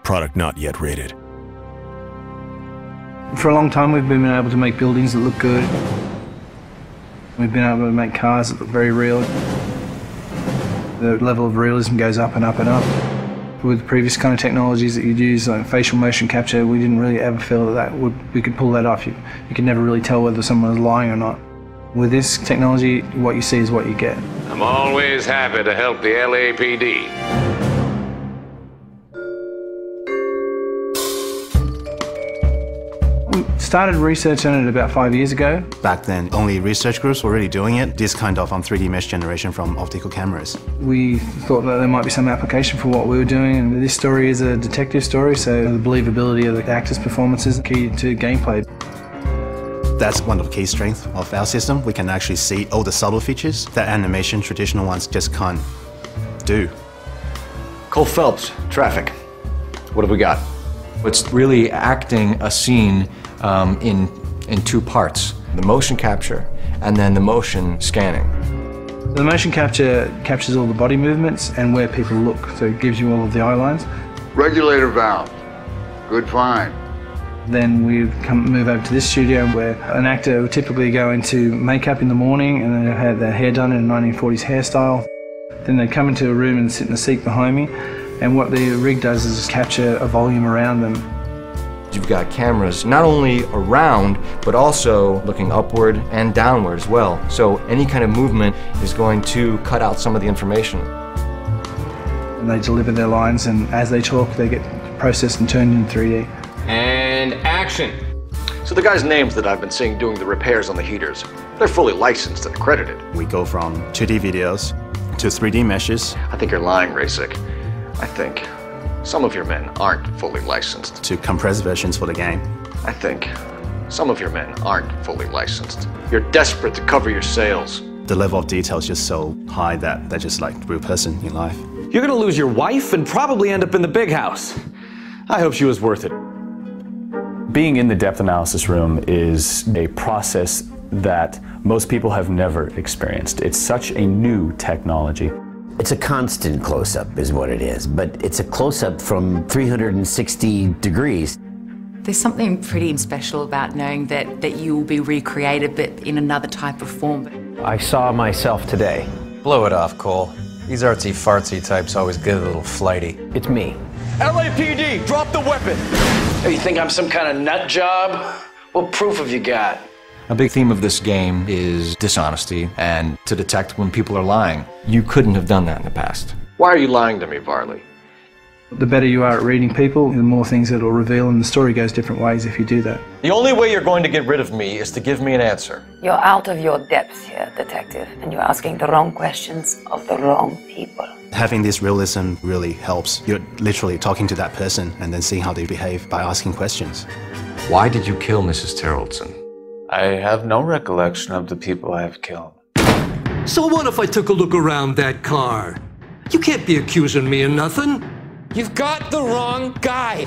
Product not yet rated. For a long time we've been able to make buildings that look good. We've been able to make cars that look very real. The level of realism goes up and up and up. With previous kind of technologies that you'd use, like facial motion capture, we didn't really ever feel that we could pull that off. You could never really tell whether someone was lying or not. With this technology, what you see is what you get. I'm always happy to help the LAPD. We started research on it about 5 years ago. Back then, only research groups were really doing it, this kind of 3D mesh generation from optical cameras. We thought that there might be some application for what we were doing, and this story is a detective story, so the believability of the actors' performances is key to gameplay. That's one of the key strengths of our system. We can actually see all the subtle features that animation traditional ones just can't do. Cole Phelps, traffic. What have we got? It's really acting a scene in two parts. The motion capture and then the motion scanning. The motion capture captures all the body movements and where people look, so it gives you all of the eye lines. Regulator valve. Good find. Then we move over to this studio where an actor would typically go into makeup in the morning and then have their hair done in a 1940s hairstyle. Then they'd come into a room and sit in the seat behind me, and what the rig does is capture a volume around them. You've got cameras not only around, but also looking upward and downward as well. So any kind of movement is going to cut out some of the information. And they deliver their lines, and as they talk, they get processed and turned into 3D. And action. So the guys' names that I've been seeing doing the repairs on the heaters, they're fully licensed and accredited. We go from 2D videos to 3D meshes. I think you're lying, Rasik. I think some of your men aren't fully licensed. To compressed versions for the game. I think some of your men aren't fully licensed. You're desperate to cover your sales. The level of detail is just so high that they're just like a real person in life. You're gonna lose your wife and probably end up in the big house. I hope she was worth it. Being in the depth analysis room is a process that most people have never experienced. It's such a new technology. It's a constant close-up is what it is, but it's a close-up from 360 degrees. There's something pretty special about knowing that you will be recreated, but in another type of form. I saw myself today. Blow it off, Cole. These artsy-fartsy types always get a little flighty. It's me. LAPD, drop the weapon! Hey, you think I'm some kind of nut job? What proof have you got? A big theme of this game is dishonesty and to detect when people are lying. You couldn't have done that in the past. Why are you lying to me, Varley? The better you are at reading people, the more things it'll reveal, and the story goes different ways if you do that. The only way you're going to get rid of me is to give me an answer. You're out of your depth here, detective, and you're asking the wrong questions of the wrong people. Having this realism really helps. You're literally talking to that person and then seeing how they behave by asking questions. Why did you kill Mrs. Terrellson? I have no recollection of the people I have killed. So what if I took a look around that car? You can't be accusing me of nothing. You've got the wrong guy.